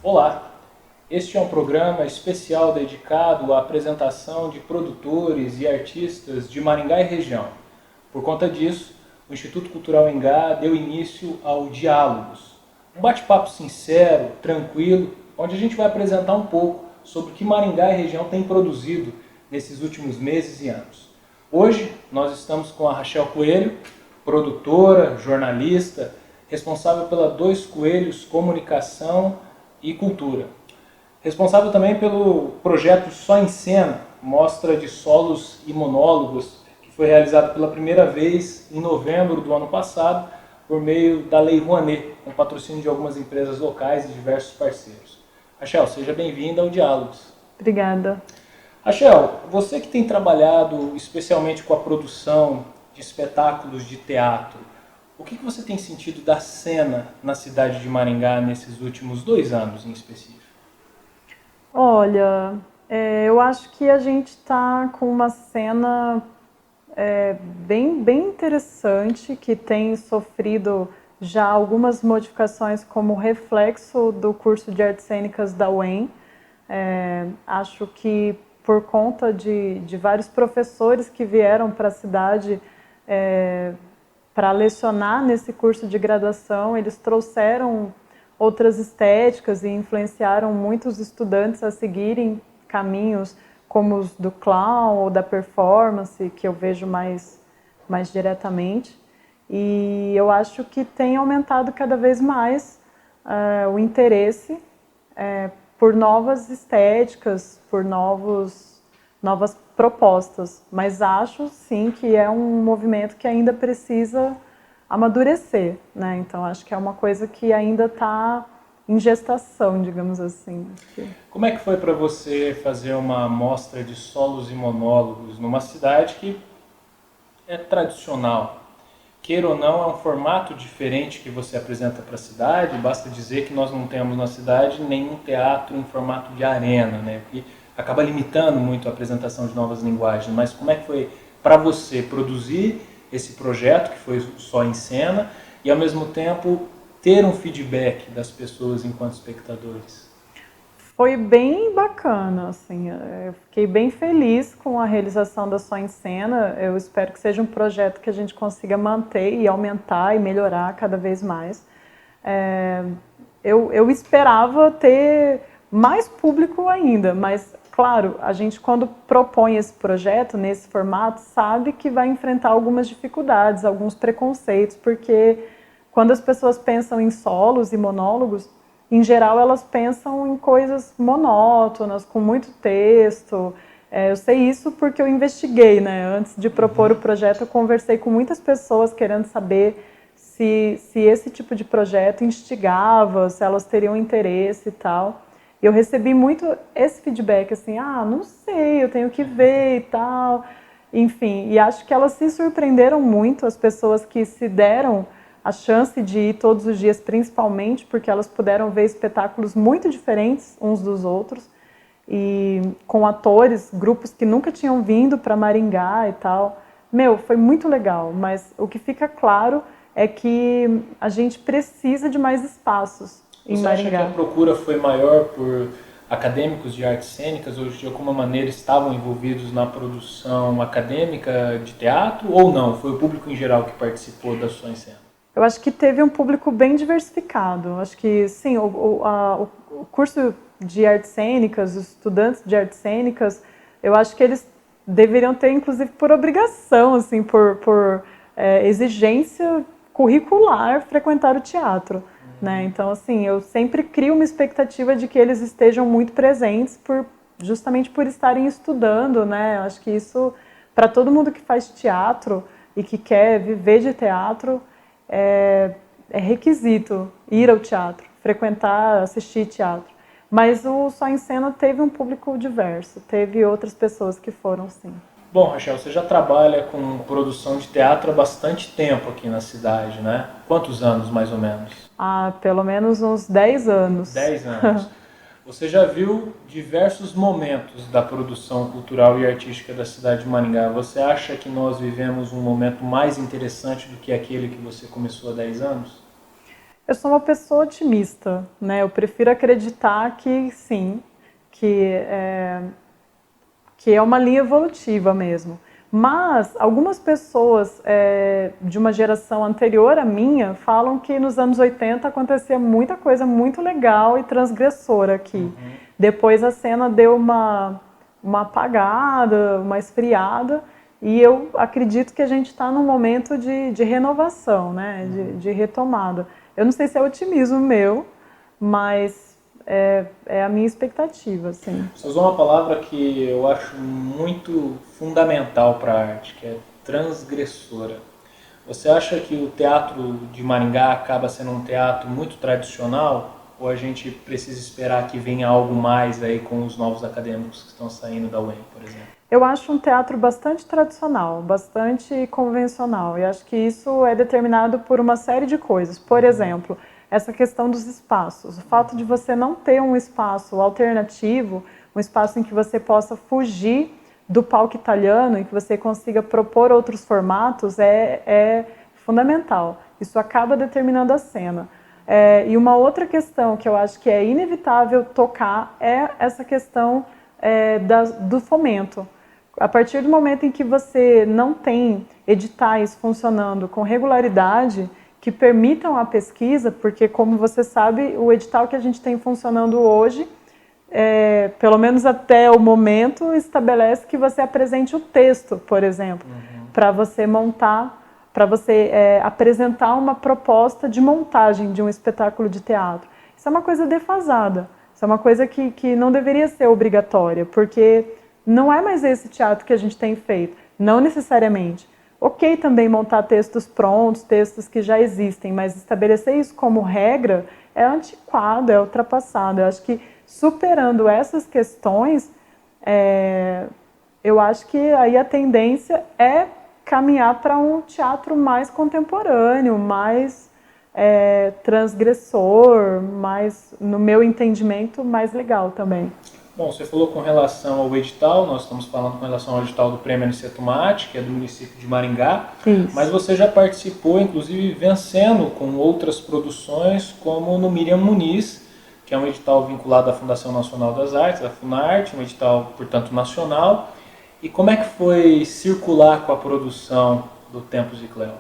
Olá, este é um programa especial dedicado à apresentação de produtores e artistas de Maringá e região. Por conta disso, o Instituto Cultural Engá deu início ao Diálogos, um bate-papo sincero, tranquilo, onde a gente vai apresentar um pouco sobre o que Maringá e região tem produzido nesses últimos meses e anos. Hoje nós estamos com a Rachel Coelho, produtora, jornalista, responsável pela Dois Coelhos Comunicação e Cultura. Responsável também pelo projeto Só em Cena, mostra de solos e monólogos, que foi realizado pela primeira vez em novembro do ano passado, por meio da Lei Rouanet, com patrocínio de algumas empresas locais e diversos parceiros. Rachel, seja bem-vinda ao Diálogos. Obrigada. Rachel, você que tem trabalhado especialmente com a produção de espetáculos de teatro, o que você tem sentido da cena na cidade de Maringá nesses últimos 2 anos em específico? Olha, eu acho que a gente está com uma cena bem interessante, que tem sofrido já algumas modificações como reflexo do curso de artes cênicas da UEM. Acho que por conta de vários professores que vieram para a cidade para lecionar nesse curso de graduação, eles trouxeram outras estéticas e influenciaram muitos estudantes a seguirem caminhos como os do clown ou da performance, que eu vejo mais diretamente. E eu acho que tem aumentado cada vez mais o interesse por novas estéticas, por novas propostas. Mas acho, sim, que é um movimento que ainda precisa amadurecer, né? Então, acho que é uma coisa que ainda está em gestação, digamos assim. Como é que foi para você fazer uma mostra de solos e monólogos numa cidade que é tradicional? Queira ou não, é um formato diferente que você apresenta para a cidade. Basta dizer que nós não temos na cidade nenhum teatro em formato de arena, né? Porque acaba limitando muito a apresentação de novas linguagens. Mas como é que foi para você produzir esse projeto, que foi Só em Cena, e ao mesmo tempo ter um feedback das pessoas enquanto espectadores? Foi bem bacana, assim, eu fiquei bem feliz com a realização da Só em Cena. Eu espero que seja um projeto que a gente consiga manter e aumentar e melhorar cada vez mais. Eu esperava ter mais público ainda, mas claro, a gente quando propõe esse projeto nesse formato sabe que vai enfrentar algumas dificuldades, alguns preconceitos, porque quando as pessoas pensam em solos e monólogos, em geral elas pensam em coisas monótonas, com muito texto. Eu sei isso porque eu investiguei, né? Antes de propor o projeto, eu conversei com muitas pessoas querendo saber se esse tipo de projeto instigava, se elas teriam interesse e tal. E eu recebi muito esse feedback, assim, não sei, eu tenho que ver e tal. Enfim, e acho que elas se surpreenderam muito, as pessoas que se deram a chance de ir todos os dias, principalmente porque elas puderam ver espetáculos muito diferentes uns dos outros, e com atores, grupos que nunca tinham vindo para Maringá e tal. Foi muito legal, mas o que fica claro é que a gente precisa de mais espaços em Maringá. Você acha que a procura foi maior por acadêmicos de artes cênicas ou de alguma maneira estavam envolvidos na produção acadêmica de teatro, ou não? Foi o público em geral que participou da Só em Cena? Eu acho que teve um público bem diversificado. Acho que, sim, o curso de artes cênicas, os estudantes de artes cênicas, eu acho que eles deveriam ter, inclusive, por obrigação, assim, por exigência curricular, frequentar o teatro. Né? Então, assim, eu sempre crio uma expectativa de que eles estejam muito presentes, justamente por estarem estudando, né? Eu acho que isso, para todo mundo que faz teatro e que quer viver de teatro, é requisito ir ao teatro, frequentar, assistir teatro. Mas o Só em Cena teve um público diverso, teve outras pessoas que foram, sim. Bom, Rachel, você já trabalha com produção de teatro há bastante tempo aqui na cidade, né? Quantos anos, mais ou menos? Há pelo menos uns 10 anos. 10 anos. Você já viu diversos momentos da produção cultural e artística da cidade de Maringá. Você acha que nós vivemos um momento mais interessante do que aquele que você começou há 10 anos? Eu sou uma pessoa otimista, né? Eu prefiro acreditar que sim, que que é uma linha evolutiva mesmo. Mas algumas pessoas de uma geração anterior à minha falam que nos anos 80 acontecia muita coisa muito legal e transgressora aqui. Depois a cena deu uma apagada, uma esfriada, e eu acredito que a gente está num momento de renovação, né? De retomada. Eu não sei se é otimismo meu, mas é a minha expectativa, assim. Você usou uma palavra que eu acho muito fundamental para a arte, que é transgressora. Você acha que o teatro de Maringá acaba sendo um teatro muito tradicional? Ou a gente precisa esperar que venha algo mais aí com os novos acadêmicos que estão saindo da UEM, por exemplo? Eu acho um teatro bastante tradicional, bastante convencional. E acho que isso é determinado por uma série de coisas. Por exemplo, essa questão dos espaços. O fato de você não ter um espaço alternativo, um espaço em que você possa fugir do palco italiano, em que você consiga propor outros formatos, é fundamental. Isso acaba determinando a cena. E uma outra questão que eu acho que é inevitável tocar é essa questão do fomento. A partir do momento em que você não tem editais funcionando com regularidade, que permitam a pesquisa, porque, como você sabe, o edital que a gente tem funcionando hoje, pelo menos até o momento, estabelece que você apresente o texto, por exemplo, para você montar, para você apresentar uma proposta de montagem de um espetáculo de teatro. Isso é uma coisa defasada, isso é uma coisa que não deveria ser obrigatória, porque não é mais esse teatro que a gente tem feito, não necessariamente. Ok também montar textos prontos, textos que já existem, mas estabelecer isso como regra é antiquado, é ultrapassado. Eu acho que superando essas questões, eu acho que aí a tendência é caminhar para um teatro mais contemporâneo, mais transgressor, mais, no meu entendimento, mais legal também. Bom, você falou com relação ao edital, nós estamos falando com relação ao edital do Prêmio Aniceto Mate, que é do município de Maringá, Isso. mas você já participou, inclusive, vencendo com outras produções, como no Miriam Muniz, que é um edital vinculado à Fundação Nacional das Artes, a Funarte, um edital, portanto, nacional. E como é que foi circular com a produção do Tempos de Cleo?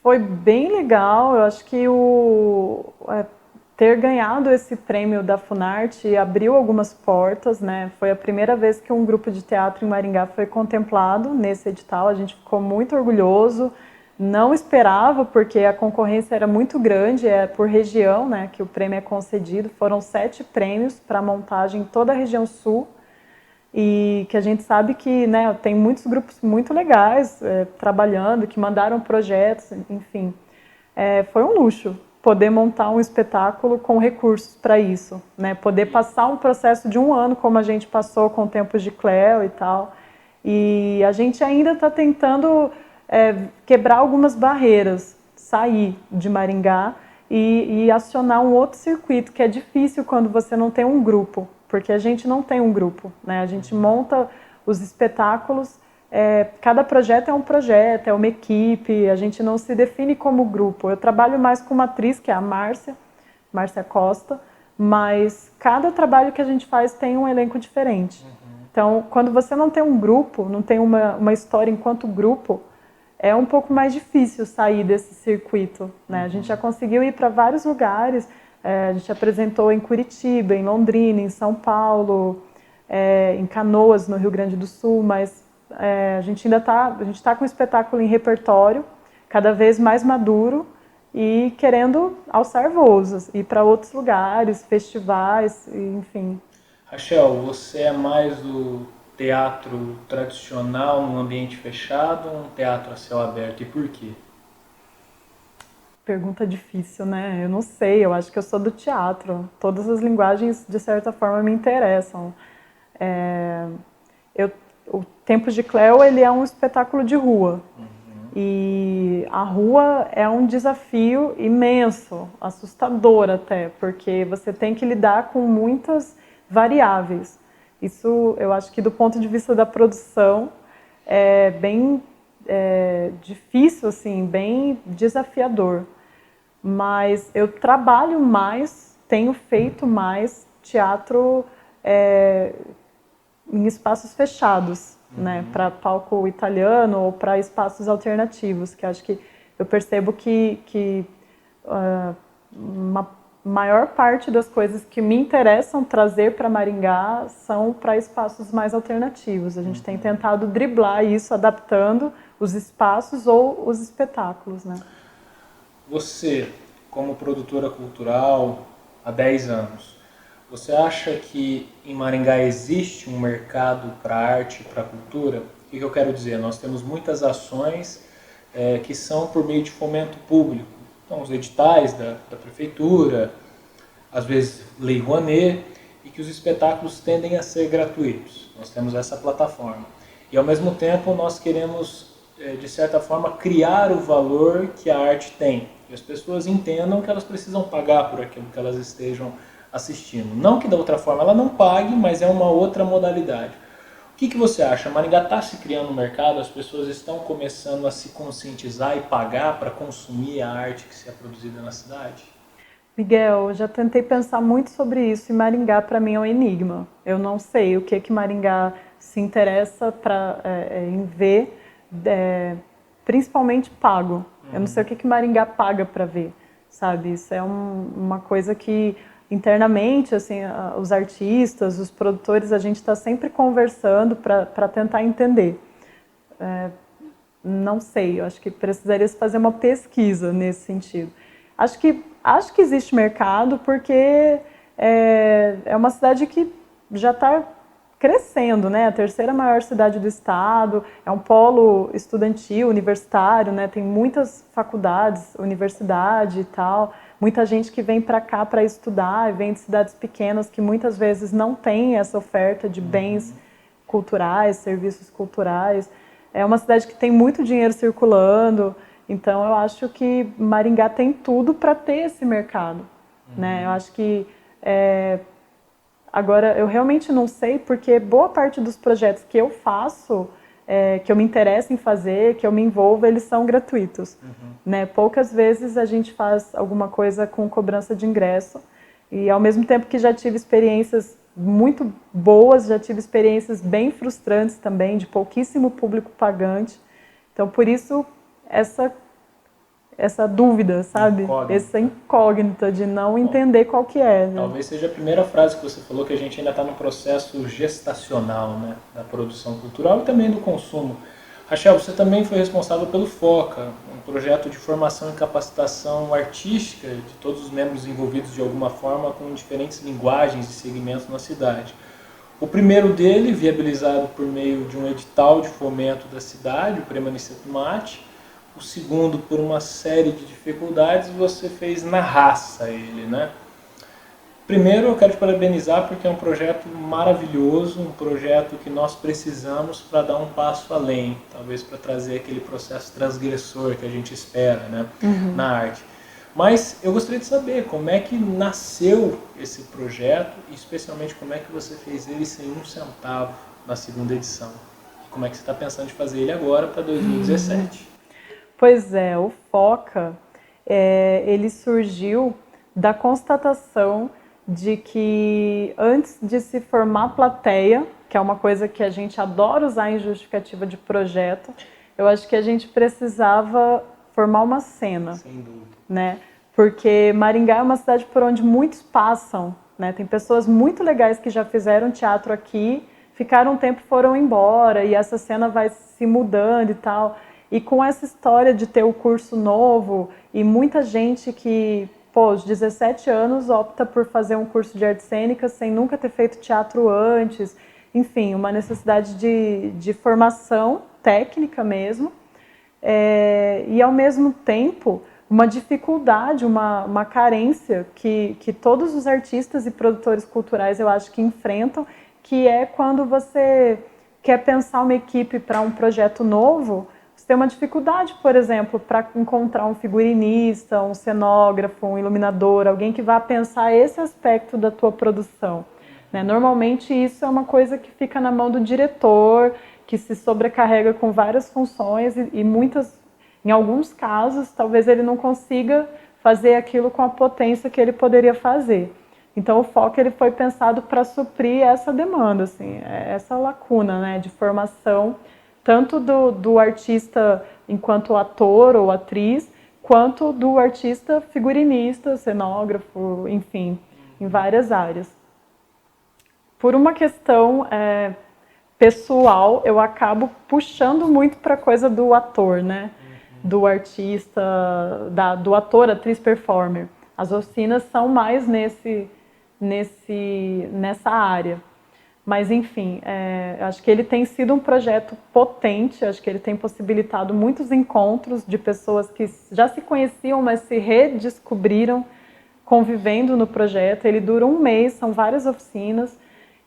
Foi bem legal, eu acho que ter ganhado esse prêmio da Funarte abriu algumas portas, né? Foi a primeira vez que um grupo de teatro em Maringá foi contemplado nesse edital, a gente ficou muito orgulhoso, não esperava, porque a concorrência era muito grande, é por região, né, que o prêmio é concedido, foram 7 prêmios para montagem em toda a região sul, e que a gente sabe que, né, tem muitos grupos muito legais trabalhando, que mandaram projetos, enfim. Foi um luxo poder montar um espetáculo com recursos para isso, né? Poder passar um processo de 1 ano, como a gente passou com Tempos de Cleo e tal. E a gente ainda está tentando quebrar algumas barreiras, sair de Maringá e acionar um outro circuito, que é difícil quando você não tem um grupo, porque a gente não tem um grupo, né? A gente monta os espetáculos, cada projeto é um projeto, é uma equipe, a gente não se define como grupo. Eu trabalho mais com uma atriz, que é a Márcia Costa, mas cada trabalho que a gente faz tem um elenco diferente. Então, quando você não tem um grupo, não tem uma história enquanto grupo, é um pouco mais difícil sair desse circuito, né? A gente já conseguiu ir para vários lugares, a gente apresentou em Curitiba, em Londrina, em São Paulo, em Canoas, no Rio Grande do Sul, mas a gente ainda está com o espetáculo em repertório, cada vez mais maduro e querendo alçar voos, ir para outros lugares, festivais, enfim. Rachel, você é mais do teatro tradicional num ambiente fechado ou um teatro a céu aberto? E por quê? Pergunta difícil, né? Eu não sei, eu acho que eu sou do teatro. Todas as linguagens, de certa forma, me interessam. Eu o Tempos de Cleo, ele é um espetáculo de rua. E a rua é um desafio imenso, assustador até, porque você tem que lidar com muitas variáveis. Isso, eu acho que do ponto de vista da produção, é bem difícil, assim, bem desafiador. Mas eu trabalho mais, tenho feito mais teatro em espaços fechados, né, para palco italiano ou para espaços alternativos, que acho que eu percebo que uma maior parte das coisas que me interessam trazer para Maringá são para espaços mais alternativos. A gente tem tentado driblar isso, adaptando os espaços ou os espetáculos, né? Você, como produtora cultural há 10 anos, você acha que em Maringá existe um mercado para arte e para cultura? O que eu quero dizer? Nós temos muitas ações que são por meio de fomento público. Então, os editais da prefeitura, às vezes Lei Rouanet, e que os espetáculos tendem a ser gratuitos. Nós temos essa plataforma. E, ao mesmo tempo, nós queremos, de certa forma, criar o valor que a arte tem. E as pessoas entendam que elas precisam pagar por aquilo que elas estejam assistindo. Não que da outra forma ela não pague, mas é uma outra modalidade. O que você acha? Maringá está se criando um mercado, as pessoas estão começando a se conscientizar e pagar para consumir a arte que se é produzida na cidade? Miguel, eu já tentei pensar muito sobre isso e Maringá para mim é um enigma. Eu não sei o que Maringá se interessa em ver, principalmente pago. Eu não sei o que Maringá paga para ver, sabe? Isso é uma coisa que internamente, assim, os artistas, os produtores, a gente está sempre conversando para tentar entender. Não sei, eu acho que precisaria se fazer uma pesquisa nesse sentido. Acho que existe mercado porque é uma cidade que já está crescendo, né? A terceira maior cidade do estado, é um polo estudantil, universitário, né? Tem muitas faculdades, universidade e tal, muita gente que vem para cá para estudar, vem de cidades pequenas que muitas vezes não tem essa oferta de bens culturais, serviços culturais. É uma cidade que tem muito dinheiro circulando, então eu acho que Maringá tem tudo para ter esse mercado, né? Eu acho que agora, eu realmente não sei, porque boa parte dos projetos que eu faço, que eu me interesso em fazer, que eu me envolvo, eles são gratuitos. Né? Poucas vezes a gente faz alguma coisa com cobrança de ingresso. E ao mesmo tempo que já tive experiências muito boas, já tive experiências bem frustrantes também, de pouquíssimo público pagante. Então, por isso, essa dúvida, sabe? Essa incógnita de não entender qual que é. Né? Talvez seja a primeira frase que você falou, que a gente ainda está no processo gestacional, né, da produção cultural e também do consumo. Rachel, você também foi responsável pelo FOCA, um projeto de formação e capacitação artística de todos os membros envolvidos de alguma forma com diferentes linguagens e segmentos na cidade. O primeiro dele, viabilizado por meio de um edital de fomento da cidade, o Prêmio Aniceto Mate. O segundo, por uma série de dificuldades, você fez na raça ele, né? Primeiro, eu quero te parabenizar porque é um projeto maravilhoso, um projeto que nós precisamos para dar um passo além, talvez para trazer aquele processo transgressor que a gente espera, né, na arte. Mas eu gostaria de saber como é que nasceu esse projeto e especialmente como é que você fez ele sem um centavo na segunda edição. E como é que você está pensando em fazer ele agora para 2017? Pois é, o FOCA, ele surgiu da constatação de que antes de se formar plateia, que é uma coisa que a gente adora usar em justificativa de projeto, eu acho que a gente precisava formar uma cena. Sem dúvida. Né? Porque Maringá é uma cidade por onde muitos passam, né? Tem pessoas muito legais que já fizeram teatro aqui, ficaram um tempo, foram embora, e essa cena vai se mudando e tal. E com essa história de ter o curso novo e muita gente que, aos 17 anos, opta por fazer um curso de artes cênicas sem nunca ter feito teatro antes. Enfim, uma necessidade de formação técnica mesmo. E, ao mesmo tempo, uma dificuldade, uma carência que todos os artistas e produtores culturais, eu acho que enfrentam, que é quando você quer pensar uma equipe para um projeto novo, você tem uma dificuldade, por exemplo, para encontrar um figurinista, um cenógrafo, um iluminador, alguém que vá pensar esse aspecto da tua produção, né? Normalmente isso é uma coisa que fica na mão do diretor, que se sobrecarrega com várias funções e em alguns casos, talvez ele não consiga fazer aquilo com a potência que ele poderia fazer. Então o foco ele foi pensado para suprir essa demanda, assim, essa lacuna, né, de formação, tanto do artista enquanto ator ou atriz, quanto do artista figurinista, cenógrafo, enfim, em várias áreas. Por uma questão pessoal, eu acabo puxando muito para a coisa do ator, né? Do artista, do ator, atriz, performer. As oficinas são mais nessa área. Mas, enfim, acho que ele tem sido um projeto potente, acho que ele tem possibilitado muitos encontros de pessoas que já se conheciam, mas se redescobriram convivendo no projeto. Ele dura um mês, são várias oficinas,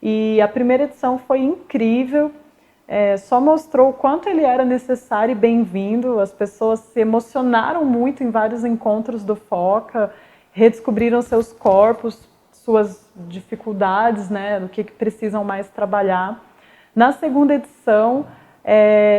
e a primeira edição foi incrível, só mostrou o quanto ele era necessário e bem-vindo. As pessoas se emocionaram muito em vários encontros do FOCA, redescobriram seus corpos, suas dificuldades, né, do que precisam mais trabalhar. Na segunda edição,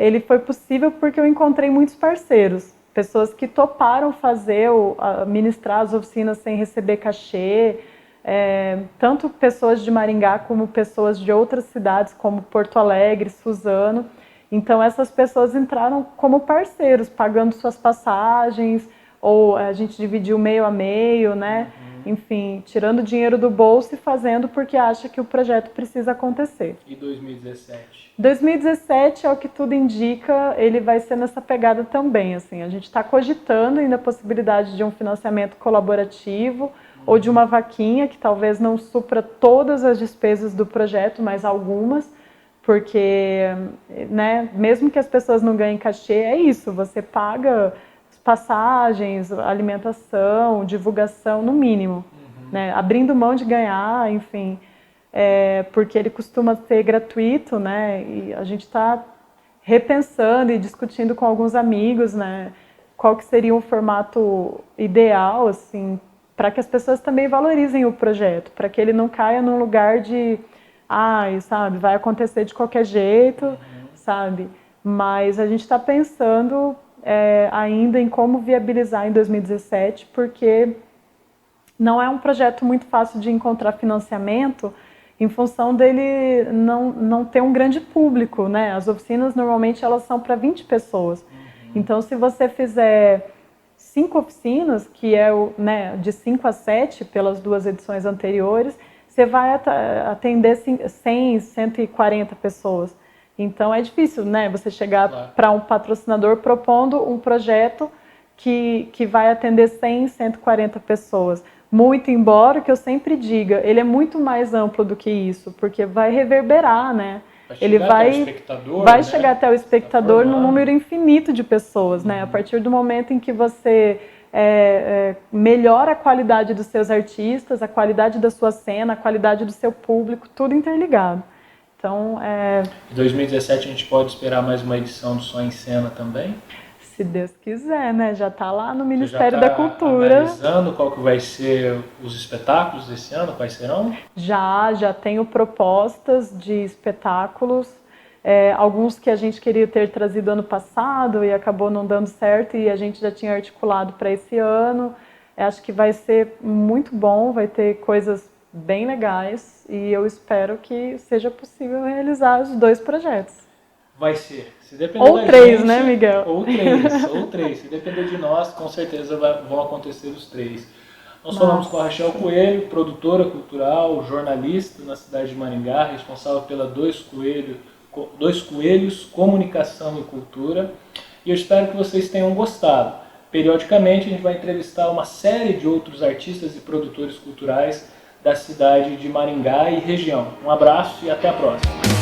ele foi possível porque eu encontrei muitos parceiros, pessoas que toparam ministrar as oficinas sem receber cachê, tanto pessoas de Maringá como pessoas de outras cidades, como Porto Alegre, Suzano. Então essas pessoas entraram como parceiros, pagando suas passagens, ou a gente dividiu meio a meio, né? Enfim, tirando dinheiro do bolso e fazendo porque acha que o projeto precisa acontecer. E 2017? 2017, ao que tudo indica, ele vai ser nessa pegada também. Assim, a gente está cogitando ainda a possibilidade de um financiamento colaborativo ou de uma vaquinha que talvez não supra todas as despesas do projeto, mas algumas, porque, né, mesmo que as pessoas não ganhem cachê, é isso, você paga passagens, alimentação, divulgação, no mínimo, né? Abrindo mão de ganhar, enfim, porque ele costuma ser gratuito, né? E a gente está repensando e discutindo com alguns amigos, né? Qual que seria um formato ideal, assim, para que as pessoas também valorizem o projeto, para que ele não caia num lugar de, sabe, vai acontecer de qualquer jeito, sabe? Mas a gente está pensando ainda em como viabilizar em 2017, porque não é um projeto muito fácil de encontrar financiamento em função dele não ter um grande público, né? As oficinas normalmente elas são para 20 pessoas. Então se você fizer 5 oficinas, que é de 5 a 7 pelas 2 edições anteriores, você vai atender 100, 140 pessoas. Então é difícil, né, você chegar para um patrocinador propondo um projeto que vai atender 100, 140 pessoas. Muito embora, que eu sempre diga, ele é muito mais amplo do que isso, porque vai reverberar, né? Ele vai chegar até o espectador num número infinito de pessoas, né? A partir do momento em que você melhora a qualidade dos seus artistas, a qualidade da sua cena, a qualidade do seu público, tudo interligado. Então, em 2017 a gente pode esperar mais uma edição do Só em Cena também? Se Deus quiser, né? Já está lá no Ministério da Cultura. Analisando qual que vai ser os espetáculos desse ano, quais serão? Já tenho propostas de espetáculos, alguns que a gente queria ter trazido ano passado e acabou não dando certo e a gente já tinha articulado para esse ano. Acho que vai ser muito bom, vai ter coisas bem legais e eu espero que seja possível realizar os 2 projetos. Vai ser. Se depender ou da 3, gente, né, Miguel? Ou três. Se depender de nós, com certeza vão acontecer os 3. Nós falamos com a Rachel Coelho, produtora cultural, jornalista na cidade de Maringá, responsável pela Dois Coelhos, Comunicação e Cultura. E eu espero que vocês tenham gostado. Periodicamente a gente vai entrevistar uma série de outros artistas e produtores culturais da cidade de Maringá e região. Um abraço e até a próxima.